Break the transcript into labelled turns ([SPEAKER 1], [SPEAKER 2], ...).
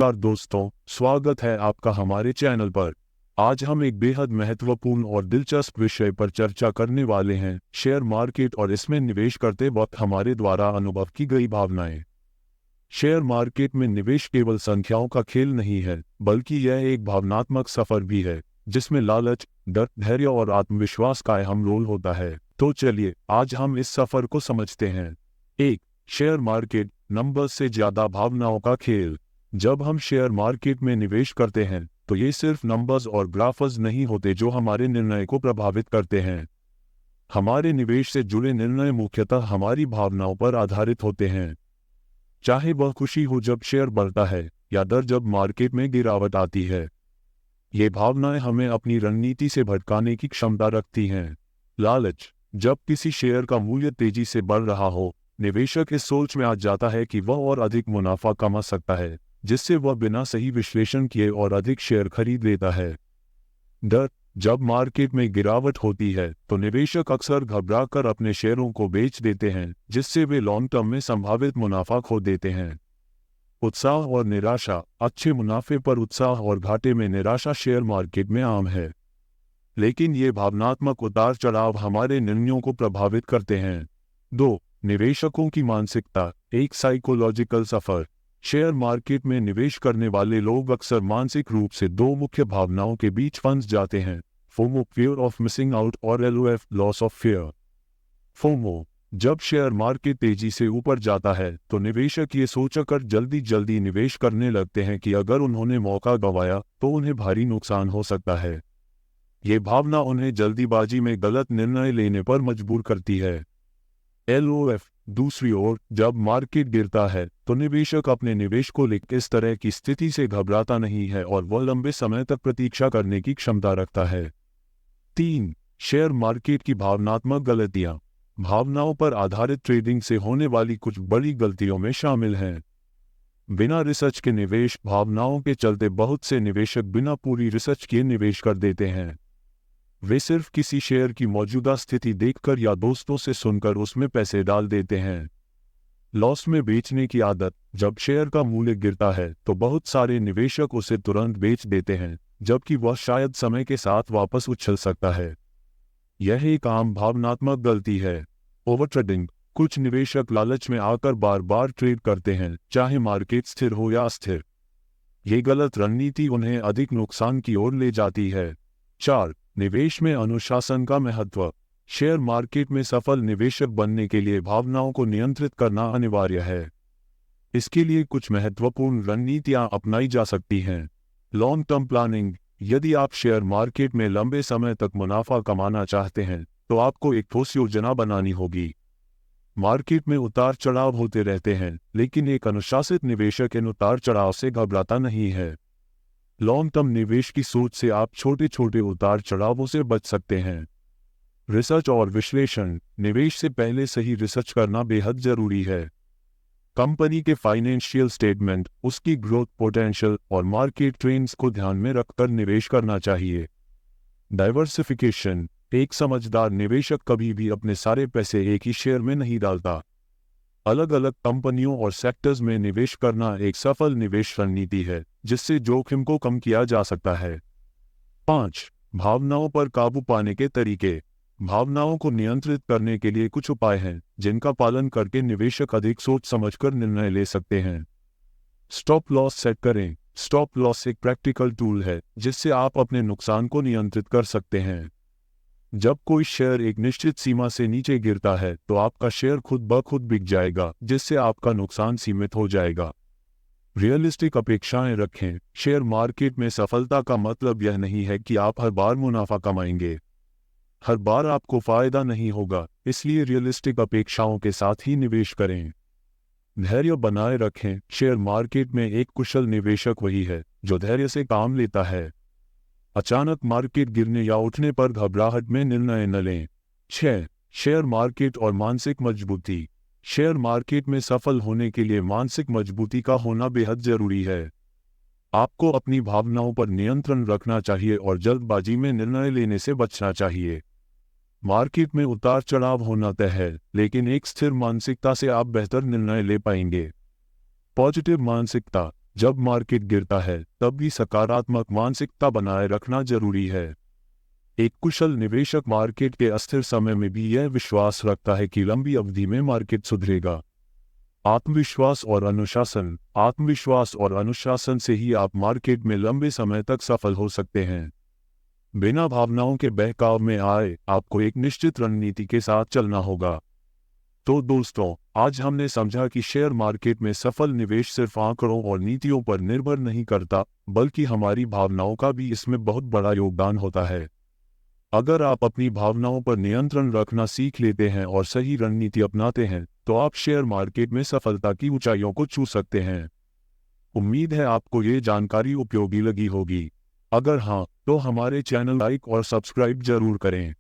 [SPEAKER 1] नमस्कार दोस्तों, स्वागत है आपका हमारे चैनल पर। आज हम एक बेहद महत्वपूर्ण और दिलचस्प विषय पर चर्चा करने वाले हैं, शेयर मार्केट और इसमें निवेश करते वक्त हमारे द्वारा अनुभव की गई भावनाएं। शेयर मार्केट में निवेश केवल संख्याओं का खेल नहीं है, बल्कि यह एक भावनात्मक सफर भी है, जिसमें लालच, डर, धैर्य और आत्मविश्वास का अहम रोल होता है। तो चलिए आज हम इस सफर को समझते हैं। 1. शेयर मार्केट, नंबर से ज्यादा भावनाओं का खेल। जब हम शेयर मार्केट में निवेश करते हैं तो ये सिर्फ नंबर्स और ग्राफ्स नहीं होते जो हमारे निर्णय को प्रभावित करते हैं। हमारे निवेश से जुड़े निर्णय मुख्यतः हमारी भावनाओं पर आधारित होते हैं। चाहे वह खुशी हो जब शेयर बढ़ता है या डर जब मार्केट में गिरावट आती है, ये भावनाएं हमें अपनी रणनीति से भटकाने की क्षमता रखती हैं। लालच, जब किसी शेयर का मूल्य तेजी से बढ़ रहा हो, निवेशक इस सोच में आ जाता है कि वह और अधिक मुनाफा कमा सकता है, जिससे वह बिना सही विश्लेषण किए और अधिक शेयर खरीद लेता है। डर, जब मार्केट में गिरावट होती है तो निवेशक अक्सर घबराकर अपने शेयरों को बेच देते हैं, जिससे वे लॉन्ग टर्म में संभावित मुनाफा खो देते हैं। उत्साह और निराशा, अच्छे मुनाफे पर उत्साह और घाटे में निराशा शेयर मार्केट में आम है, लेकिन ये भावनात्मक उतार चढ़ाव हमारे निर्णयों को प्रभावित करते हैं। 2. निवेशकों की मानसिकता, एक साइकोलॉजिकल सफर। शेयर मार्केट में निवेश करने वाले लोग अक्सर मानसिक रूप से दो मुख्य भावनाओं के बीच फंस जाते हैं, FOMO, fear of missing out, और एलओएफ, लॉस ऑफ फियर। फोमो, जब शेयर मार्केट तेजी से ऊपर जाता है तो निवेशक ये सोचकर जल्दी जल्दी निवेश करने लगते हैं कि अगर उन्होंने मौका गंवाया तो उन्हें भारी नुकसान हो सकता है। ये भावना उन्हें जल्दीबाजी में गलत निर्णय लेने पर मजबूर करती है। एलओएफ, दूसरी ओर, जब मार्केट गिरता है तो निवेशक अपने निवेश को लेकर इस तरह की स्थिति से घबराता नहीं है और वह लंबे समय तक प्रतीक्षा करने की क्षमता रखता है। 3. शेयर मार्केट की भावनात्मक गलतियां। भावनाओं पर आधारित ट्रेडिंग से होने वाली कुछ बड़ी गलतियों में शामिल हैं। बिना रिसर्च के निवेश, भावनाओं के चलते बहुत से निवेशक बिना पूरी रिसर्च किए निवेश कर देते हैं। वे सिर्फ किसी शेयर की मौजूदा स्थिति देखकर या दोस्तों से सुनकर उसमें पैसे डाल देते हैं। लॉस में बेचने की आदत, जब शेयर का मूल्य गिरता है तो बहुत सारे निवेशक उसे तुरंत बेच देते हैं, जबकि वह शायद समय के साथ वापस उछल सकता है। यह एक आम भावनात्मक गलती है। ओवर ट्रेडिंग, कुछ निवेशक लालच में आकर बार बार ट्रेड करते हैं, चाहे मार्केट स्थिर हो या अस्थिर। ये गलत रणनीति उन्हें अधिक नुकसान की ओर ले जाती है। 4. निवेश में अनुशासन का महत्व। शेयर मार्केट में सफल निवेशक बनने के लिए भावनाओं को नियंत्रित करना अनिवार्य है। इसके लिए कुछ महत्वपूर्ण रणनीतियां अपनाई जा सकती हैं। लॉन्ग टर्म प्लानिंग, यदि आप शेयर मार्केट में लंबे समय तक मुनाफा कमाना चाहते हैं तो आपको एक ठोस योजना बनानी होगी। मार्केट में उतार चढ़ाव होते रहते हैं, लेकिन एक अनुशासित निवेशक इन उतार चढ़ाव से घबराता नहीं है। लॉन्ग टर्म निवेश की सोच से आप छोटे छोटे उतार चढ़ावों से बच सकते हैं। रिसर्च और विश्लेषण, निवेश से पहले सही रिसर्च करना बेहद जरूरी है। कंपनी के फाइनेंशियल स्टेटमेंट, उसकी ग्रोथ पोटेंशियल और मार्केट ट्रेंड्स को ध्यान में रखकर निवेश करना चाहिए। डाइवर्सिफिकेशन, एक समझदार निवेशक कभी भी अपने सारे पैसे एक ही शेयर में नहीं डालता। अलग अलग कंपनियों और सेक्टर्स में निवेश करना एक सफल निवेश रणनीति है, जिससे जोखिम को कम किया जा सकता है। 5. भावनाओं पर काबू पाने के तरीके। भावनाओं को नियंत्रित करने के लिए कुछ उपाय हैं, जिनका पालन करके निवेशक अधिक सोच समझकर निर्णय ले सकते हैं। स्टॉप लॉस सेट करें। स्टॉप लॉस एक प्रैक्टिकल टूल है जिससे आप अपने नुकसान को नियंत्रित कर सकते हैं। जब कोई शेयर एक निश्चित सीमा से नीचे गिरता है तो आपका शेयर खुद ब खुद बिक जाएगा, जिससे आपका नुकसान सीमित हो जाएगा। रियलिस्टिक अपेक्षाएं रखें। शेयर मार्केट में सफलता का मतलब यह नहीं है कि आप हर बार मुनाफा कमाएंगे। हर बार आपको फायदा नहीं होगा, इसलिए रियलिस्टिक अपेक्षाओं के साथ ही निवेश करें। धैर्य बनाए रखें। शेयर मार्केट में एक कुशल निवेशक वही है जो धैर्य से काम लेता है। अचानक मार्केट गिरने या उठने पर घबराहट में निर्णय न लें। 6. शेयर मार्केट और मानसिक मजबूती। शेयर मार्केट में सफल होने के लिए मानसिक मजबूती का होना बेहद जरूरी है। आपको अपनी भावनाओं पर नियंत्रण रखना चाहिए और जल्दबाजी में निर्णय लेने से बचना चाहिए। मार्केट में उतार चढ़ाव होना तय है, लेकिन एक स्थिर मानसिकता से आप बेहतर निर्णय ले पाएंगे। पॉजिटिव मानसिकता, जब मार्केट गिरता है तब भी सकारात्मक मानसिकता बनाए रखना जरूरी है। एक कुशल निवेशक मार्केट के अस्थिर समय में भी यह विश्वास रखता है कि लंबी अवधि में मार्केट सुधरेगा। आत्मविश्वास और अनुशासन से ही आप मार्केट में लंबे समय तक सफल हो सकते हैं। बिना भावनाओं के बहकाव में आए आपको एक निश्चित रणनीति के साथ चलना होगा। तो दोस्तों, आज हमने समझा कि शेयर मार्केट में सफल निवेश सिर्फ आंकड़ों और नीतियों पर निर्भर नहीं करता, बल्कि हमारी भावनाओं का भी इसमें बहुत बड़ा योगदान होता है। अगर आप अपनी भावनाओं पर नियंत्रण रखना सीख लेते हैं और सही रणनीति अपनाते हैं, तो आप शेयर मार्केट में सफलता की ऊंचाइयों को छू सकते हैं। उम्मीद है आपको ये जानकारी उपयोगी लगी होगी। अगर हाँ, तो हमारे चैनल लाइक और सब्सक्राइब जरूर करें।